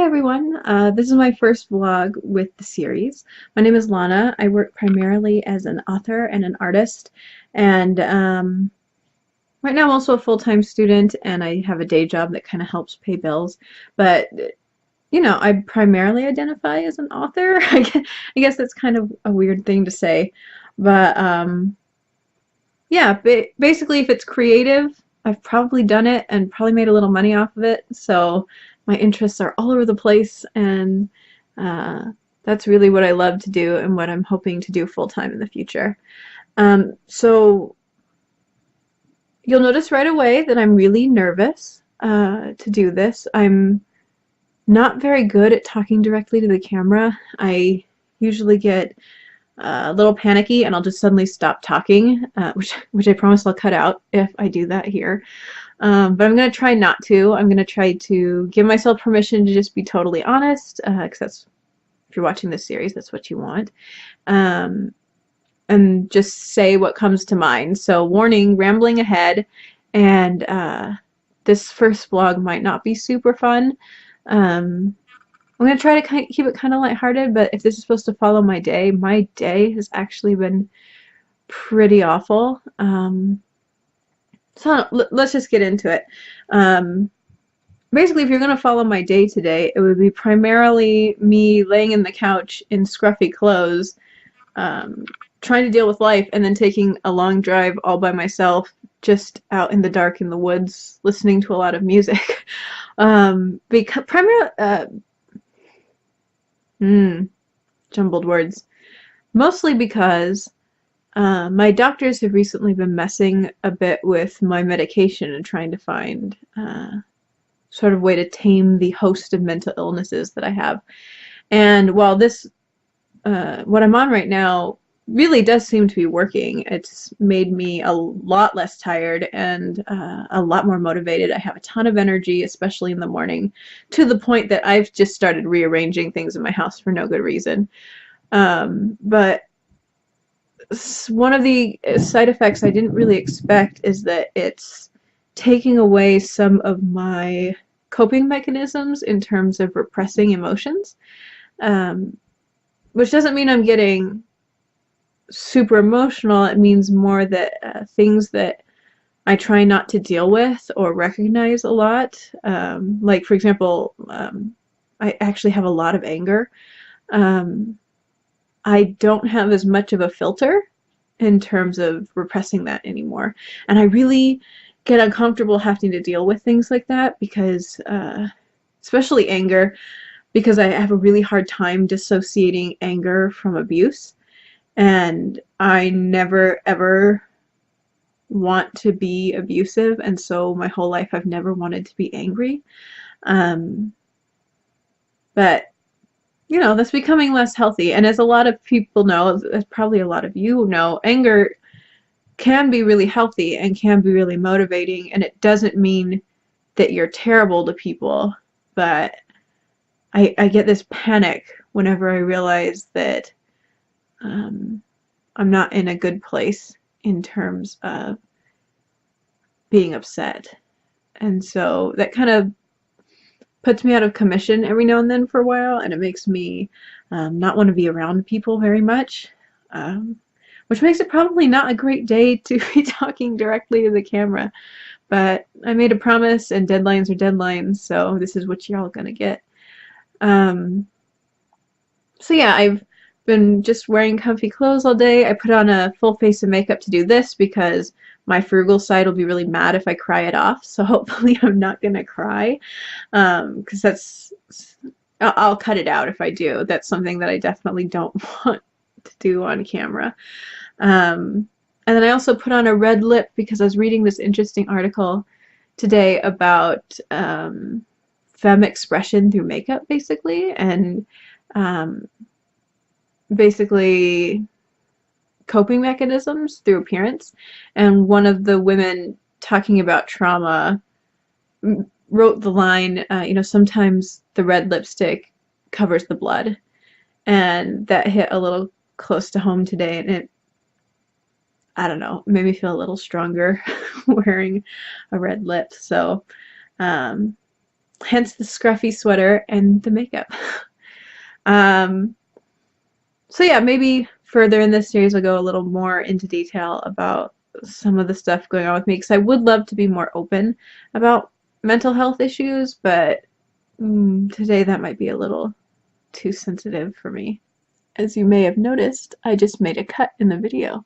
everyone. This is my first vlog with the series. My name is Launa. I work primarily as an author and an artist, and right now I'm also a full-time student, and I have a day job that kind of helps pay bills. But I primarily identify as an author. I guess that's kind of a weird thing to say, but yeah. Basically, if it's creative, I've probably done it and probably made a little money off of it. So my interests are all over the place, and that's really what I love to do and what I'm hoping to do full time in the future. So you'll notice right away that I'm really nervous to do this. I'm not very good at talking directly to the camera. I usually get a little panicky and I'll just suddenly stop talking, which I promise I'll cut out if I do that here. But I'm going to try not to. I'm going to try to give myself permission to just be totally honest, because that's, if you're watching this series, that's what you want. And just say what comes to mind. So warning, rambling ahead, and this first vlog might not be super fun. I'm going to try to keep it kind of lighthearted, but if this is supposed to follow my day has actually been pretty awful. So let's just get into it. Basically, if you're going to follow my day today, it would be primarily me laying in the couch in scruffy clothes, trying to deal with life, and then taking a long drive all by myself, just out in the dark in the woods, listening to a lot of music. Because primarily, jumbled words. Mostly because my doctors have recently been messing a bit with my medication and trying to find sort of way to tame the host of mental illnesses that I have. And while this, what I'm on right now, really does seem to be working, it's made me a lot less tired and a lot more motivated. I have a ton of energy, especially in the morning, to the point that I've just started rearranging things in my house for no good reason. But one of the side effects I didn't really expect is that it's taking away some of my coping mechanisms in terms of repressing emotions, which doesn't mean I'm getting super emotional. It means more that things that I try not to deal with or recognize a lot, like for example, I actually have a lot of anger. I don't have as much of a filter in terms of repressing that anymore. And I really get uncomfortable having to deal with things like that because, especially anger, because I have a really hard time dissociating anger from abuse. And I never ever want to be abusive, and so my whole life I've never wanted to be angry. But that's becoming less healthy. And as a lot of people know, as probably a lot of you know, anger can be really healthy and can be really motivating, and it doesn't mean that you're terrible to people, but I get this panic whenever I realize that I'm not in a good place in terms of being upset. And so that kind of puts me out of commission every now and then for a while, and it makes me not want to be around people very much, which makes it probably not a great day to be talking directly to the camera. But I made a promise, and deadlines are deadlines, so this is what you're all gonna get. So yeah, I've been just wearing comfy clothes all day. I put on a full face of makeup to do this because my frugal side will be really mad if I cry it off. So hopefully I'm not gonna cry, because I'll cut it out if I do. That's something that I definitely don't want to do on camera. And then I also put on a red lip because I was reading this interesting article today about femme expression through makeup, basically, and basically coping mechanisms through appearance. And one of the women talking about trauma wrote the line, sometimes the red lipstick covers the blood. And that hit a little close to home today, and it, I don't know, made me feel a little stronger wearing a red lip. So hence the scruffy sweater and the makeup. um, so yeah, maybe further in this series I'll go a little more into detail about some of the stuff going on with me, because I would love to be more open about mental health issues, but today that might be a little too sensitive for me. As you may have noticed, I just made a cut in the video.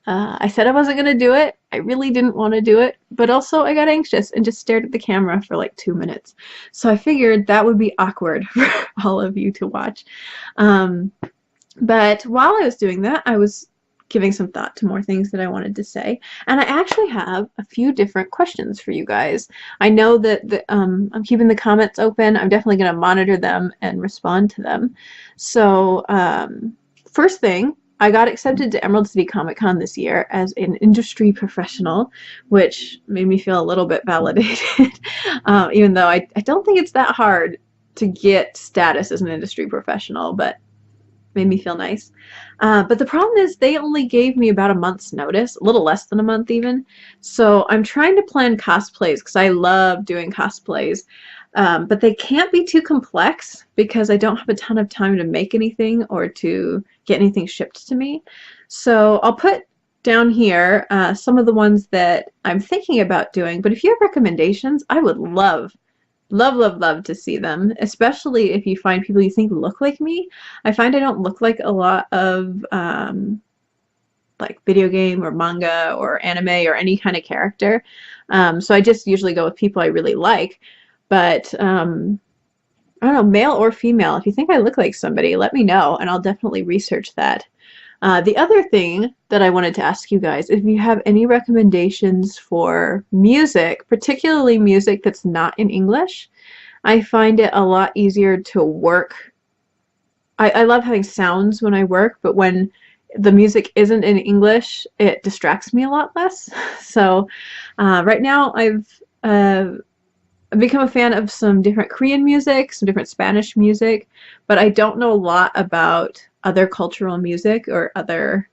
I said I wasn't going to do it. I really didn't want to do it, but also I got anxious and just stared at the camera for like 2 minutes. So I figured that would be awkward for all of you to watch. But while I was doing that, I was giving some thought to more things that I wanted to say. And I actually have a few different questions for you guys. I know that I'm keeping the comments open. I'm definitely going to monitor them and respond to them. So first thing, I got accepted to Emerald City Comic Con this year as an industry professional, which made me feel a little bit validated, even though I don't think it's that hard to get status as an industry professional, but made me feel nice. But the problem is they only gave me about a month's notice, a little less than a month even. So I'm trying to plan cosplays because I love doing cosplays. But they can't be too complex because I don't have a ton of time to make anything or to get anything shipped to me. So I'll put down here some of the ones that I'm thinking about doing. But if you have recommendations, I would love to see them, especially if you find people you think look like me. I find I don't look like a lot of like video game or manga or anime or any kind of character. So I just usually go with people I really like. But I don't know, male or female, if you think I look like somebody, let me know and I'll definitely research that. The other thing that I wanted to ask you guys, if you have any recommendations for music, particularly music that's not in English. I find it a lot easier to work. I love having sounds when I work, but when the music isn't in English, it distracts me a lot less. So right now I've become a fan of some different Korean music, some different Spanish music, but I don't know a lot about other cultural music or other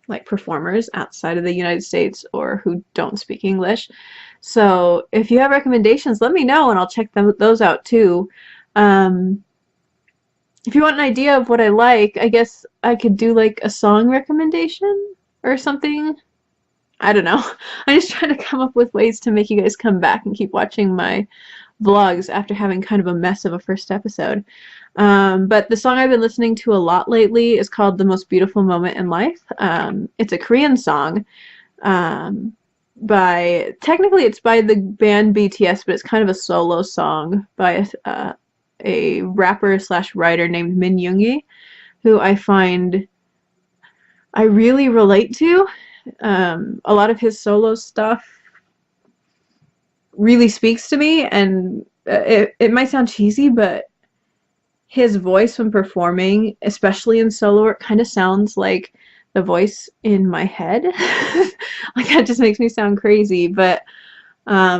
like performers outside of the United States or who don't speak English. So if you have recommendations, let me know and I'll check those out too. If you want an idea of what I like, I guess I could do like a song recommendation or something. I don't know. I'm just trying to come up with ways to make you guys come back and keep watching my vlogs after having kind of a mess of a first episode. But the song I've been listening to a lot lately is called The Most Beautiful Moment in Life. It's a Korean song. Technically it's by the band BTS, but it's kind of a solo song by a rapper slash writer named Min Yoongi, who I find I really relate to. A lot of his solo stuff really speaks to me, and it might sound cheesy, but his voice when performing, especially in solo work, kind of sounds like the voice in my head. Like that just makes me sound crazy, but I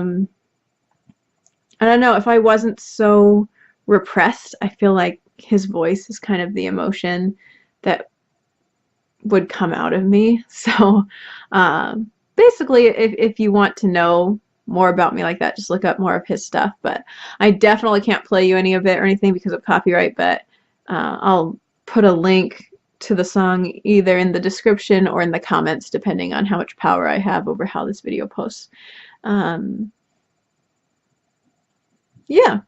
don't know, if I wasn't so repressed, I feel like his voice is kind of the emotion that would come out of me. So basically if you want to know more about me like that, just look up more of his stuff. But I definitely can't play you any of it or anything because of copyright, but I'll put a link to the song either in the description or in the comments depending on how much power I have over how this video posts. Yeah.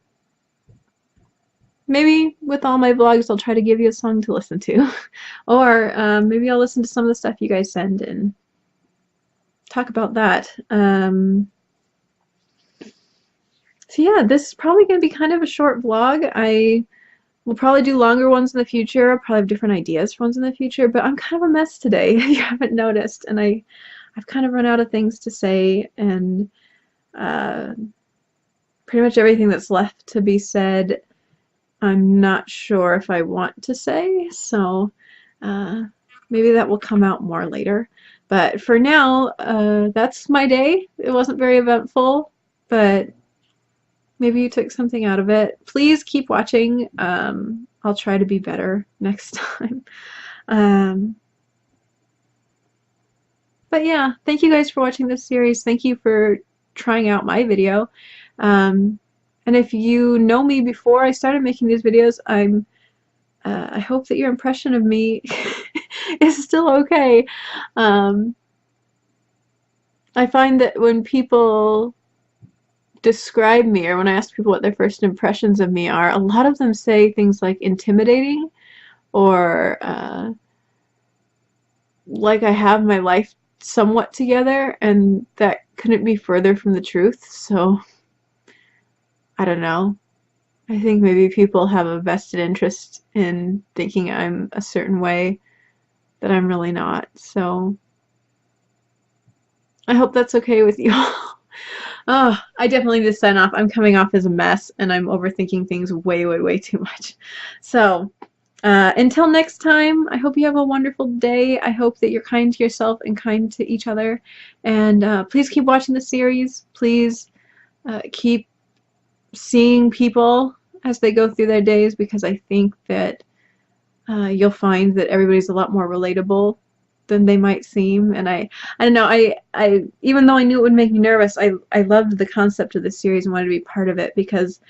Maybe with all my vlogs I'll try to give you a song to listen to. Or maybe I'll listen to some of the stuff you guys send and talk about that. So yeah, this is probably going to be kind of a short vlog. I will probably do longer ones in the future. I'll probably have different ideas for ones in the future, but I'm kind of a mess today, if you haven't noticed, and I've kind of run out of things to say, and pretty much everything that's left to be said I'm not sure if I want to say, so maybe that will come out more later. But for now, that's my day. It wasn't very eventful, but maybe you took something out of it. Please keep watching. I'll try to be better next time. But yeah, thank you guys for watching this series. Thank you for trying out my video. And And if you know me before I started making these videos, I hope that your impression of me is still okay. I find that when people describe me, or when I ask people what their first impressions of me are, a lot of them say things like intimidating, or like I have my life somewhat together, and that couldn't be further from the truth. So I don't know. I think maybe people have a vested interest in thinking I'm a certain way that I'm really not. So I hope that's okay with you all. Oh, I definitely need to sign off. I'm coming off as a mess, and I'm overthinking things way, way, way too much. So until next time, I hope you have a wonderful day. I hope that you're kind to yourself and kind to each other. And please keep watching the series. Please keep seeing people as they go through their days, because I think that you'll find that everybody's a lot more relatable than they might seem. And I don't know, I even though I knew it would make me nervous, I loved the concept of this series and wanted to be part of it, because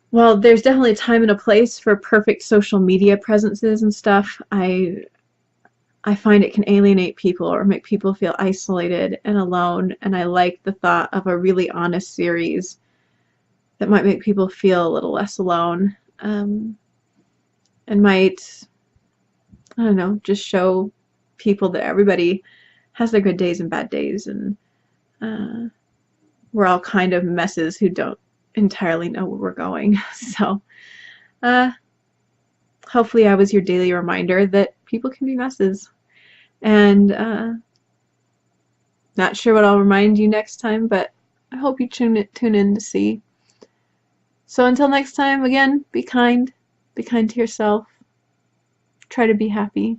while there's definitely a time and a place for perfect social media presences and stuff, I find it can alienate people or make people feel isolated and alone, and I like the thought of a really honest series that might make people feel a little less alone, and might, I don't know, just show people that everybody has their good days and bad days, and we're all kind of messes who don't entirely know where we're going. So hopefully I was your daily reminder that people can be messes. And not sure what I'll remind you next time, but I hope you tune in to see. So until next time, again, be kind to yourself, try to be happy.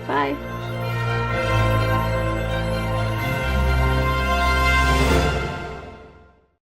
Bye.